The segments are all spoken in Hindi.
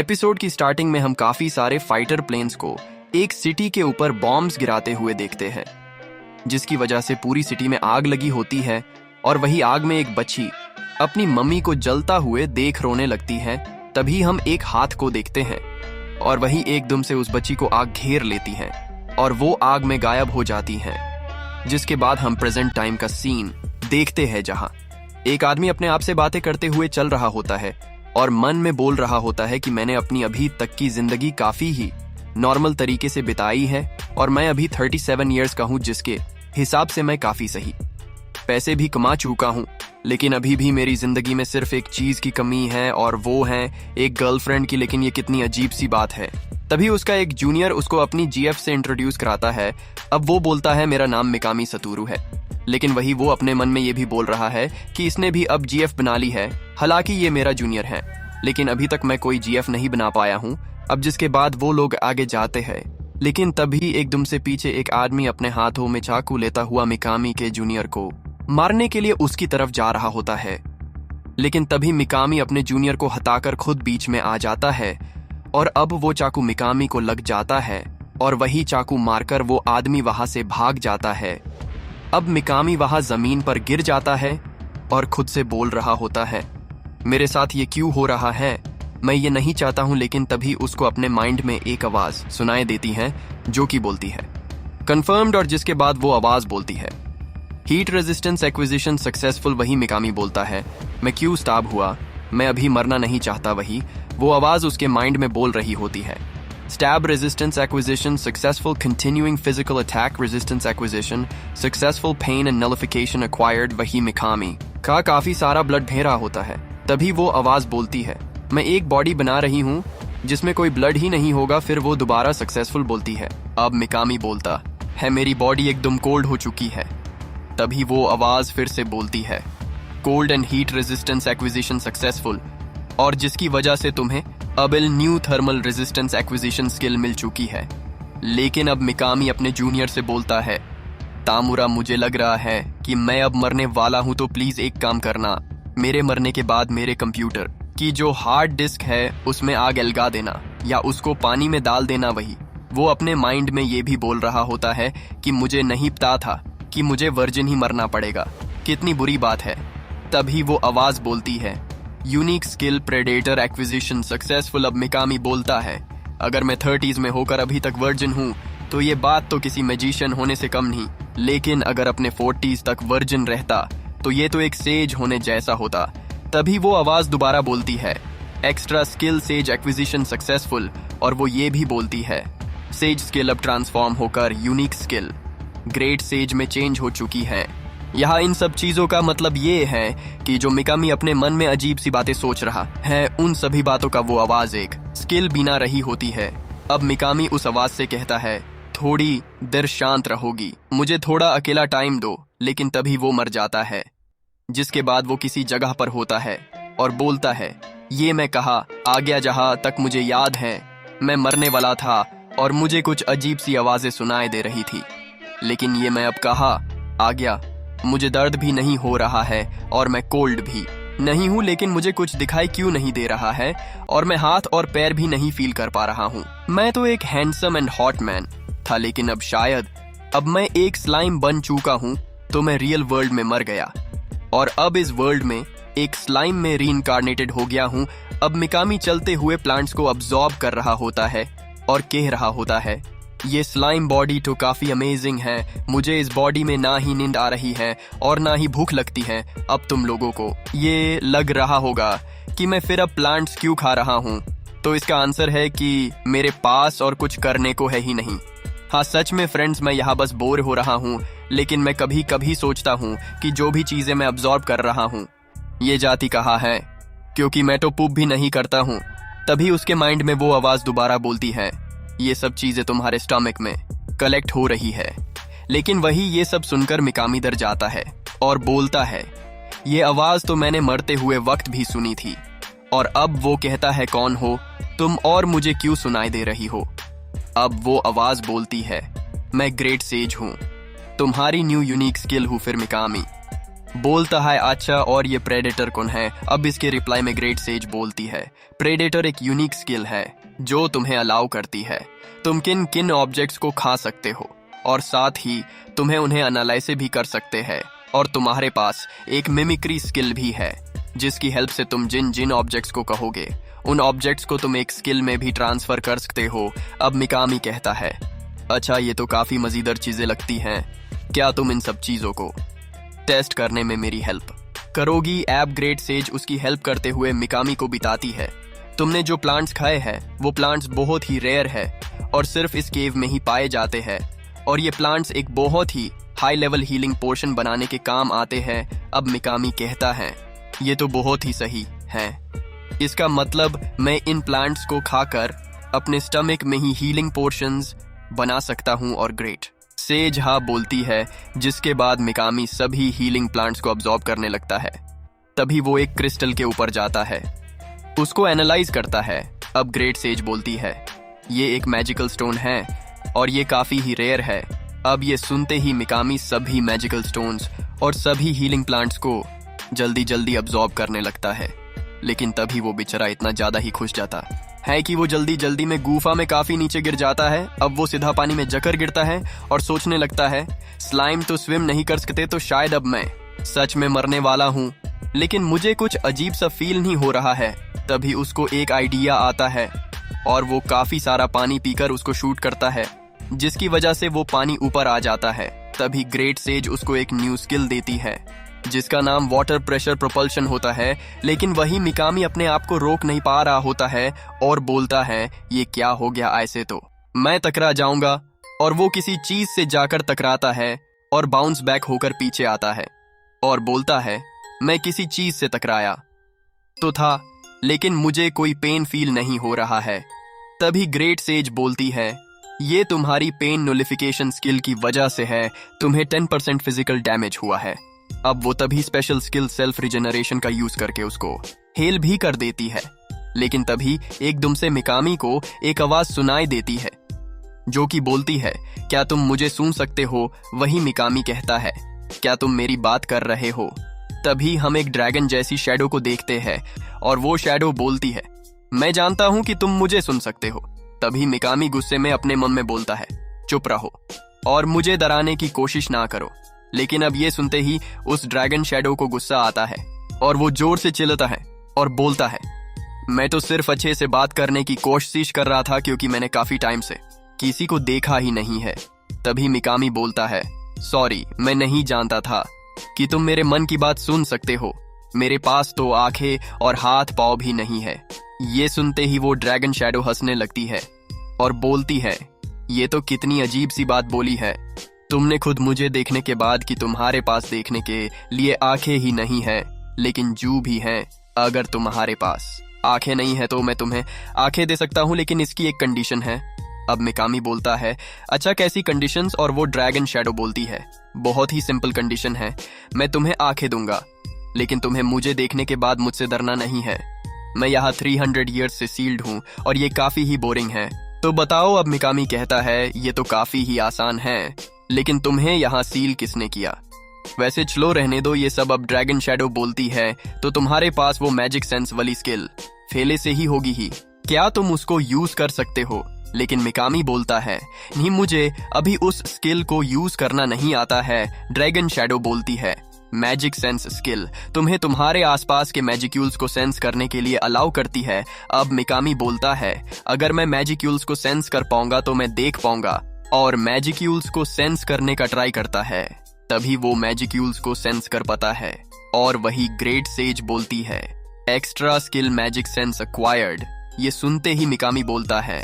एपिसोड की स्टार्टिंग में हम काफी सारे फाइटर प्लेन्स को एक सिटी के ऊपर बॉम्ब्स गिराते हुए देखते हैं, जिसकी वजह से पूरी सिटी में आग लगी होती है और वही आग में एक बच्ची अपनी मम्मी को जलता हुए देख रोने लगती है। तभी हम एक हाथ को देखते हैं और वही एकदम से उस बच्ची को आग घेर लेती है और वो आग में गायब हो जाती है। जिसके बाद हम प्रेजेंट टाइम का सीन देखते हैं, जहां एक आदमी अपने आप से बातें करते हुए चल रहा होता है और मन में बोल रहा होता है कि मैंने अपनी अभी तक की जिंदगी काफी ही नॉर्मल तरीके से बिताई है और मैं अभी 37 इयर्स का हूं, जिसके हिसाब से मैं काफी सही पैसे भी कमा चुका हूं। लेकिन अभी भी मेरी जिंदगी में सिर्फ एक चीज की कमी है और वो है एक गर्लफ्रेंड की। लेकिन ये कितनी अजीब सी बात है। तभी उसका एक जूनियर उसको अपनी जीएफ से इंट्रोड्यूस कराता है। अब वो बोलता है मेरा नाम मिकामी सतोरू है, लेकिन वही वो अपने मन में ये भी बोल रहा है कि इसने भी अब जीएफ बना ली है, हालांकि ये मेरा जूनियर है, लेकिन अभी तक मैं कोई जीएफ नहीं बना पाया हूँ। अब जिसके बाद वो लोग आगे जाते हैं, लेकिन तभी एकदम से पीछे एक आदमी अपने हाथों में चाकू लेता हुआ मिकामी के जूनियर को मारने के लिए उसकी तरफ जा रहा होता है। लेकिन तभी मिकामी अपने जूनियर को हटाकर खुद बीच में आ जाता है और अब वो चाकू मिकामी को लग जाता है और वही चाकू मारकर वो आदमी वहां से भाग जाता है। अब मिकामी वहां जमीन पर गिर जाता है और खुद से बोल रहा होता है मेरे साथ ये क्यों हो रहा है, मैं ये नहीं चाहता हूं। लेकिन तभी उसको अपने माइंड में एक आवाज सुनाई देती है जो कि बोलती है कंफर्म्ड, और जिसके बाद वो आवाज बोलती है हीट रेजिस्टेंस एक्विजिशन सक्सेसफुल। वही मिकामी बोलता है मैं क्यों स्टाब हुआ, मैं अभी मरना नहीं चाहता। वही वो आवाज उसके माइंड में बोल रही होती है Stab resistance acquisition, successful continuing physical attack resistance acquisition, successful pain and nullification acquired। वही मिकामी का काफी सारा ब्लड बह रहा होता है। तभी वो आवाज बोलती है मैं एक बॉडी बना रही हूँ जिसमें कोई ब्लड ही नहीं होगा। फिर वो दोबारा सक्सेसफुल बोलती है। अब मिकामी बोलता है मेरी बॉडी एकदम कोल्ड हो चुकी है। तभी वो आवाज फिर से बोलती है cold and heat resistance acquisition successful, और जिसकी वजह से तुम्हें अब new thermal resistance acquisition skill मिल चुकी है। लेकिन अब मिकामी अपने जूनियर से बोलता है तामुरा, मुझे लग रहा है कि मैं अब मरने वाला हूं, तो प्लीज एक काम करना, मेरे मरने के बाद मेरे कंप्यूटर की जो हार्ड डिस्क है उसमें आग लगा देना या उसको पानी में डाल देना। वही वो अपने माइंड में ये भी बोल रहा होता है कि मुझे नहीं पता था कि मुझे वर्जिन ही मरना पड़ेगा, कितनी बुरी बात है। तभी वो आवाज बोलती है unique skill predator acquisition successful. अब मिकामी बोलता है अगर मैं 30s में होकर अभी तक वर्जिन हूँ तो ये बात तो किसी मैजिशियन होने से कम नहीं, लेकिन अगर अपने 40s तक वर्जिन रहता तो ये तो एक सेज होने जैसा होता। तभी वो आवाज दोबारा बोलती है extra skill says acquisition successful, और वो ये भी बोलती है सेज स्किल अब ट्रांसफॉर्म होकर यूनिक स्किल ग्रेट सेज में चेंज हो चुकी है। यहाँ इन सब चीजों का मतलब ये है कि जो मिकामी अपने मन में अजीब सी बातें सोच रहा है, उन सभी बातों का वो आवाज एक स्किल बिना रही होती है। अब मिकामी उस आवाज से कहता है थोड़ी देर शांत रहोगी, मुझे थोड़ा अकेला टाइम दो। लेकिन तभी वो मर जाता है। जिसके बाद वो किसी जगह पर होता है और बोलता है ये मैं कहा आ गया जहां तक मुझे याद है, मैं मरने वाला था और मुझे कुछ अजीब सी आवाजें सुनाई दे रही थी, लेकिन ये मैं अब कहा आ गया, मुझे दर्द भी नहीं हो रहा है और मैं कोल्ड भी नहीं हूँ। लेकिन मुझे कुछ दिखाई क्यों नहीं दे रहा है और मैं हाथ और पैर भी नहीं फील कर पा रहा हूँ। मैं तो एक हैंडसम एंड हॉट मैन था, लेकिन अब शायद अब मैं एक स्लाइम बन चुका हूँ, तो मैं रियल वर्ल्ड में मर गया और अब इस वर्ल्ड में एक स्लाइम में रीइंकार्नेटेड हो गया हूँ। अब मिकामी चलते हुए प्लांट्स को अब्सॉर्ब कर रहा होता है और कह रहा होता है ये स्लाइम बॉडी तो काफी अमेजिंग है, मुझे इस बॉडी में ना ही नींद आ रही है और ना ही भूख लगती है। अब तुम लोगों को ये लग रहा होगा कि मैं फिर अब प्लांट्स क्यों खा रहा हूँ, तो इसका आंसर है कि मेरे पास और कुछ करने को है ही नहीं। हाँ सच में फ्रेंड्स, मैं यहाँ बस बोर हो रहा हूँ, लेकिन मैं कभी कभी सोचता हूँ कि जो भी चीजें मैं अब्सॉर्ब कर रहा हूँ ये जाति कहाँ है, क्योंकि मैं तो पूप भी नहीं करता हूँ। तभी उसके माइंड में वो आवाज दोबारा बोलती है ये सब चीजें तुम्हारे स्टमक में कलेक्ट हो रही है। लेकिन वही ये सब सुनकर मिकामी डर जाता है और बोलता है ये आवाज तो मैंने मरते हुए वक्त भी सुनी थी। और अब वो कहता है कौन हो तुम और मुझे क्यों सुनाई दे रही हो। अब वो आवाज बोलती है मैं ग्रेट सेज हूँ, तुम्हारी न्यू यूनिक स्किल हूँ। फिर मिकामी बोलता है अच्छा, और ये प्रेडेटर कौन है? अब इसके रिप्लाई में ग्रेट सेज बोलती है, प्रेडेटर एक यूनिक स्किल है जो तुम्हें अलाउ करती है तुम किन किन ऑब्जेक्ट्स को खा सकते हो, और साथ ही तुम्हें उन्हें एनालाइज भी कर सकते हैं। और तुम्हारे पास एक मिमिक्री स्किल भी है जिसकी हेल्प से तुम जिन जिन ऑब्जेक्ट्स को कहोगे उन ऑब्जेक्ट्स को तुम एक स्किल में भी ट्रांसफर कर सकते हो। अब मिकामी कहता है, अच्छा ये तो काफी मजेदार चीजें लगती हैं, क्या तुम इन सब चीजों को टेस्ट करने में मेरी हेल्प करोगी? ऐप ग्रेट सेज उसकी हेल्प करते हुए मिकामी को बताती है, तुमने जो प्लांट्स खाए हैं वो प्लांट्स बहुत ही रेयर है और सिर्फ इस केव में ही पाए जाते हैं, और ये प्लांट्स एक बहुत ही हाई लेवल हीलिंग पोर्शन बनाने के काम आते हैं। अब मिकामी कहता है, ये तो बहुत ही सही है, इसका मतलब मैं इन प्लांट्स को खाकर अपने स्टमक में ही हीलिंग पोर्शंस बना सकता हूँ। और ग्रेट सेज हाँ बोलती है, जिसके बाद मिकामी सभी हीलिंग प्लांट्स को अब्सॉर्ब करने लगता है। तभी वो एक क्रिस्टल के ऊपर जाता है, उसको एनालाइज करता है। अब ग्रेट सेज बोलती है, ये एक मैजिकल स्टोन है और ये काफी ही रेयर है। अब ये सुनते ही मिकामी सभी मैजिकल स्टोन्स और सभी हीलिंग प्लांट्स को जल्दी जल्दी अब्सॉर्ब करने लगता है। लेकिन तभी वो बेचारा इतना ज्यादा ही खुश जाता है कि वो जल्दी जल्दी में गुफा में काफी नीचे गिर जाता है। अब वो सीधा पानी में जकर गिरता है और सोचने लगता है, स्लाइम तो स्विम नहीं कर सकते, तो शायद अब मैं सच में मरने वाला हूँ। लेकिन मुझे कुछ अजीब सा फील नहीं हो रहा है। तभी उसको एक आइडिया आता है और वो काफी सारा पानी पीकर उसको शूट करता है, जिसकी वजह से वो पानी ऊपर आ जाता है। तभी ग्रेट सेज उसको एक न्यू स्किल देती है जिसका नाम वाटर प्रेशर प्रोपल्शन होता है। लेकिन वही मिकामी अपने आप को रोक नहीं पा रहा होता है और बोलता है, ये क्या हो गया, ऐसे तो मैं टकरा जाऊंगा। और वो किसी चीज से जाकर टकराता है और बाउंस बैक होकर पीछे आता है और बोलता है, मैं किसी चीज से टकराया तो था, लेकिन मुझे कोई पेन फील नहीं हो रहा है। तभी ग्रेट सेज बोलती है, ये तुम्हारी पेन नोलिफिकेशन स्किल की वजह से है, तुम्हें 10% फिजिकल डैमेज हुआ है। अब वो तभी स्पेशल स्किल सेल्फ रिजेनरेशन का यूज करके उसको हेल भी कर देती है। लेकिन तभी एकदम से मिकामी को एक आवाज सुनाई देती है जो कि बोलती है, क्या तुम मुझे सुन सकते हो? वही मिकामी कहता है, क्या तुम मेरी बात कर रहे हो? तभी हम एक ड्रैगन जैसी शैडो को देखते हैं और वो शैडो बोलती है, मैं जानता हूं कि तुम मुझे सुन सकते हो। तभी मिकामी गुस्से में अपने मन में बोलता है, चुप रहो और मुझे डराने की कोशिश ना करो। लेकिन अब ये सुनते ही उस ड्रैगन शैडो को गुस्सा आता है और वो जोर से चिल्लाता है और बोलता है, मैं तो सिर्फ अच्छे से बात करने की कोशिश कर रहा था क्योंकि मैंने काफी टाइम से किसी को देखा ही नहीं है। तभी मिकामी बोलता है, सॉरी, मैं नहीं जानता था कि तुम मेरे मन की बात सुन सकते हो। मेरे पास तो आंखें और हाथ पांव भी नहीं है। ये सुनते ही वो ड्रैगन शैडो हंसने लगती है और बोलती है, ये तो कितनी अजीब सी बात बोली है। तुमने खुद मुझे देखने के बाद कि तुम्हारे पास देखने के लिए आंखें ही नहीं है, लेकिन जू भी हैं। अगर तुम्हारे पास आंखें नहीं है तो मैं तुम्हें आंखें दे सकता हूँ, लेकिन इसकी एक कंडीशन है। अब मिकामी बोलता है, अच्छा कैसी कंडीशंस? और वो ड्रैगन शैडो बोलती है, बहुत ही सिंपल कंडीशन है, मैं तुम्हें आंखें दूंगा, लेकिन तुम्हें मुझे देखने के बाद मुझसे डरना नहीं है। मैं यहाँ 300 ईयर्स से सील्ड हूँ और ये काफी ही बोरिंग है, तो बताओ। अब मिकामी कहता है, ये तो काफी ही आसान है, लेकिन तुम्हें यहाँ सील किसने किया? वैसे चलो रहने दो ये सब। अब ड्रैगन शैडो बोलती है, तो तुम्हारे पास वो मैजिक सेंस वाली स्किल फेले से ही होगी ही, क्या तुम उसको यूज कर सकते हो? लेकिन मिकामी बोलता है, नहीं, मुझे अभी उस स्किल को यूज करना नहीं आता है। ड्रैगन शैडो बोलती है, मैजिक सेंस स्किल तुम्हें तुम्हारे आसपास के मैजिक्यूल्स को सेंस करने के लिए अलाउ करती है। अब मिकामी बोलता है, अगर मैं मैजिक्यूल्स को सेंस कर पाऊंगा तो मैं देख पाऊंगा, और मैजिक्यूल्स को सेंस करने का ट्राई करता है। तभी वो मैजिक्यूल्स को सेंस कर पाता है और वही ग्रेट सेज बोलती है, extra skill magic sense acquired. ये सुनते ही मिकामी बोलता है,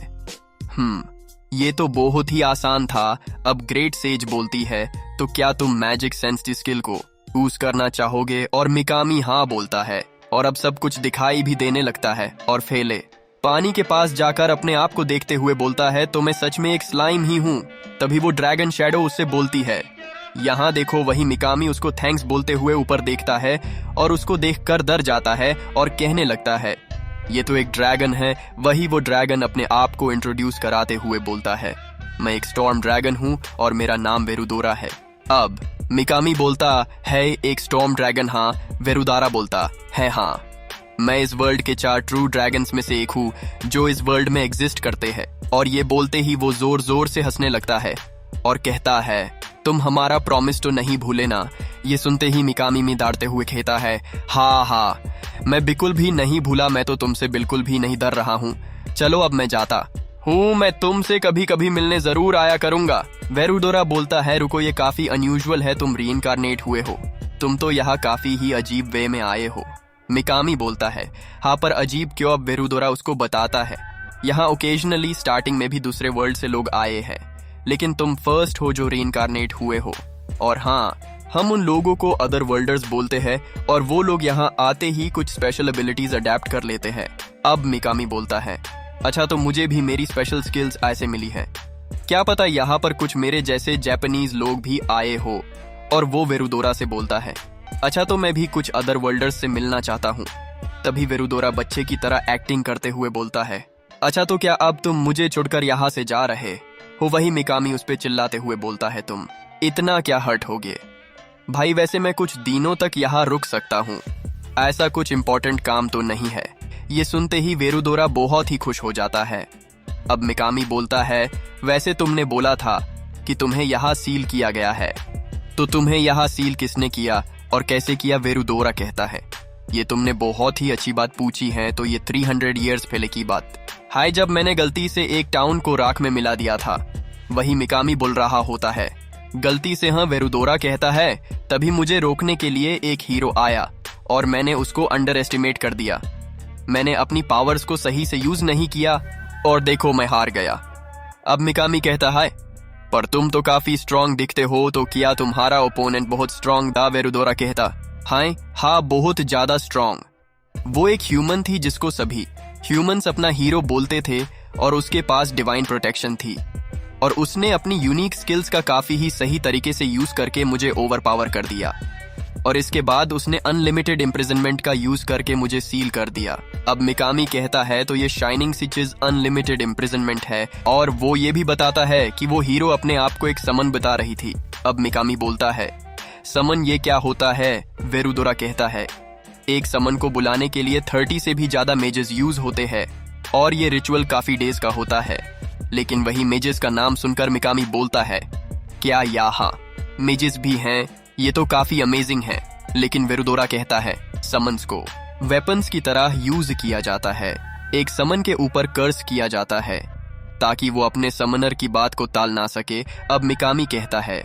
ये तो बहुत ही आसान था। अब ग्रेट सेज बोलती है, तो क्या तुम मैजिक सेंस स्किल को यूज करना चाहोगे? और मिकामी हाँ बोलता है और अब सब कुछ दिखाई भी देने लगता है। और फेले पानी के पास जाकर अपने आप को देखते हुए बोलता है, तो मैं सच में एक स्लाइम ही हूँ। तभी वो ड्रैगन शैडो उससे बोलती है, यहाँ देखो। वही मिकामी उसको थैंक्स बोलते हुए ऊपर देखता है और उसको देखकर डर जाता है और कहने लगता है, ये तो एक ड्रैगन है। वही वो ड्रैगन अपने आप को इंट्रोड्यूस कराते हुए बोलता है, मैं एक स्टॉर्म ड्रैगन हूँ और मेरा नाम वेरुदोरा है। अब मिकामी बोलता है एक स्टॉर्म ड्रैगन। हाँ। वेरुदारा बोलता है हाँ, मैं इस वर्ल्ड के 4 ट्रू ड्रैगन्स में से एक हूँ जो इस वर्ल्ड में एग्जिस्ट करते हैं। और ये बोलते ही वो जोर जोर से हंसने लगता है और कहता है तुम हमारा प्रॉमिस तो नहीं भूले ना। ये सुनते ही मिकामी मिदाड़ते हुए कहता है हाँ हाँ, मैं बिल्कुल भी नहीं भूला, मैं तो तुमसे बिल्कुल भी नहीं डर रहा हूँ। चलो अब मैं जाता हूँ, मैं तुमसे कभी कभी मिलने जरूर आया करूंगा। वेरुडोरा बोलता है रुको, ये काफी अनयूजुअल है, तुम रीइंकार्नेट हुए हो, तुम तो यहाँ काफी ही अजीब वे में आए हो। मिकामी बोलता है हाँ, पर अजीब क्यों? अब वेरुडोरा उसको बताता है यहाँ ओकेजनली स्टार्टिंग में भी दूसरे वर्ल्ड से लोग आए हैं, लेकिन तुम फर्स्ट हो जो रीइंकार्नेट हुए हो। और हाँ, हम उन लोगों को अदर वर्ल्डर्स बोलते हैं और वो लोग यहाँ आते ही कुछ स्पेशल एबिलिटीज अडेप्ट कर लेते हैं। अब मिकामी बोलता है अच्छा, तो मुझे भी मेरी स्पेशल स्किल्स ऐसे मिली है, क्या पता यहाँ पर कुछ मेरे जैसे जापानीज लोग भी आए हो। और वो वेरुडोरा से बोलता है अच्छा, तो मैं भी कुछ अदर वर्ल्डर्स से मिलना चाहता हूँ। तभी वेरुडोरा बच्चे की तरह एक्टिंग करते हुए बोलता है अच्छा, तो क्या अब तुम मुझे छोड़कर यहाँ से जा रहे हो? वही मिकामी उस पे चिल्लाते हुए बोलता है तुम इतना क्या हर्ट हो गए भाई? वैसे मैं कुछ दिनों तक यहाँ रुक सकता हूँ, ऐसा कुछ इम्पोर्टेंट काम तो नहीं है। ये सुनते ही वेरुडोरा बहुत ही खुश हो जाता है। अब मिकामी बोलता है वैसे तुमने बोला था कि तुम्हें यहाँ सील किया गया है, तो तुम्हें यहाँ सील किसने किया और कैसे किया? वेरुडोरा कहता है ये तुमने बहुत ही अच्छी बात पूछी है, तो ये 300 ईयर्स पहले की बात है जब मैंने गलती से एक टाउन को राख में मिला दिया था। वही मिकामी बोल रहा होता है गलती से? हाँ, वेरुडोरा कहता है तभी मुझे रोकने के लिए एक हीरो आया और मैंने उसको अंडर एस्टिमेट कर दिया। मैंने अपनी पावर्स को सही से यूज नहीं किया और देखो मैं हार गया। अब मिकामी कहता है पर तुम तो काफी स्ट्रांग दिखते हो, तो क्या तुम्हारा ओपोनेंट बहुत स्ट्रांग था? वेरुडोरा कहता हाय हाँ, बहुत ज्यादा स्ट्रांग। वो एक ह्यूमन थी जिसको सभी ह्यूमंस अपना हीरो बोलते थे और उसके पास डिवाइन प्रोटेक्शन थी, और उसने अपनी यूनिक स्किल्स का काफी ही सही तरीके से यूज करके मुझे ओवरपावर कर दिया। और इसके बाद उसने अनलिमिटेड इम्प्रिजनमेंट का यूज करके मुझे सील कर दिया। अब मिकामी कहता है तो ये शाइनिंग सी चीज अनलिमिटेड इम्प्रिजनमेंट है, और वो ये भी बताता है कि वो हीरो अपने आप को एक समन बता रही थी। अब मिकामी बोलता है समन ये क्या होता है? वेरुडोरा कहता है एक समन को बुलाने के लिए 30 से भी ज्यादा मेजेस यूज होते हैं और ये रिचुअल काफी डेज का होता है। लेकिन वही मेजेस का नाम सुनकर मिकामी बोलता है क्या यहाँ मेजेस भी हैं? ये तो काफी अमेजिंग है। लेकिन वेरुडोरा कहता है समन्स को वेपन्स की तरह यूज किया जाता है, एक समन के ऊपर कर्स किया जाता है ताकि वो अपने समनर की बात को टाल ना सके। अब मिकामी कहता है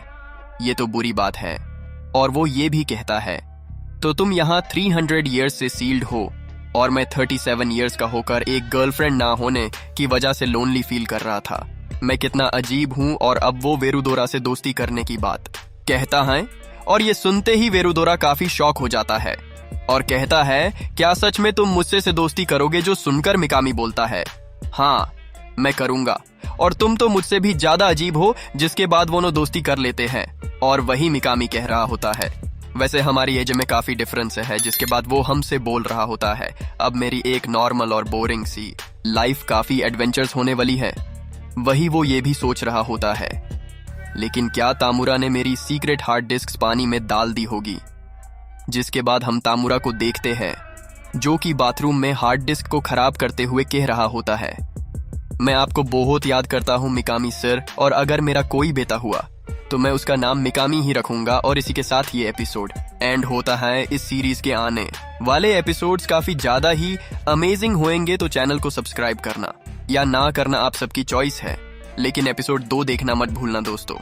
ये तो बुरी बात है, और वो ये भी कहता है तो तुम यहाँ 300 ईयर्स से सील्ड हो और मैं 37 ईयर्स का होकर एक गर्लफ्रेंड ना होने की वजह से लोनली फील कर रहा था। मैं कितना अजीब हूँ। और अब वो वेरुडोरा से दोस्ती करने की बात कहता है, और ये सुनते ही वेरुडोरा काफी शॉक हो जाता है और कहता है क्या सच में तुम मुझसे से दोस्ती करोगे? जो सुनकर मिकामी बोलता है हाँ मैं करूंगा, और तुम तो मुझसे भी ज्यादा अजीब हो। जिसके बाद वो दोस्ती कर लेते हैं। और वही मिकामी कह रहा होता है वैसे हमारी एज में काफी डिफरेंस है, जिसके बाद वो हमसे बोल रहा होता है अब मेरी एक नॉर्मल और बोरिंग सी लाइफ काफी एडवेंचर्स होने वाली है। वही वो ये भी सोच रहा होता है लेकिन क्या तामुरा ने मेरी सीक्रेट हार्ड डिस्क पानी में डाल दी होगी? जिसके बाद हम तामुरा को देखते हैं जो कि बाथरूम में हार्ड डिस्क को खराब करते हुए कह रहा होता है मैं आपको बहुत याद करता हूँ मिकामी सर, और अगर मेरा कोई बेटा हुआ तो मैं उसका नाम मिकामी ही रखूंगा। और इसी के साथ ये एपिसोड एंड होता है। इस सीरीज के आने वाले एपिसोड्स काफी ज्यादा ही अमेजिंग होंगे, तो चैनल को सब्सक्राइब करना या ना करना आप सबकी चॉइस है, लेकिन एपिसोड 2 देखना मत भूलना दोस्तों।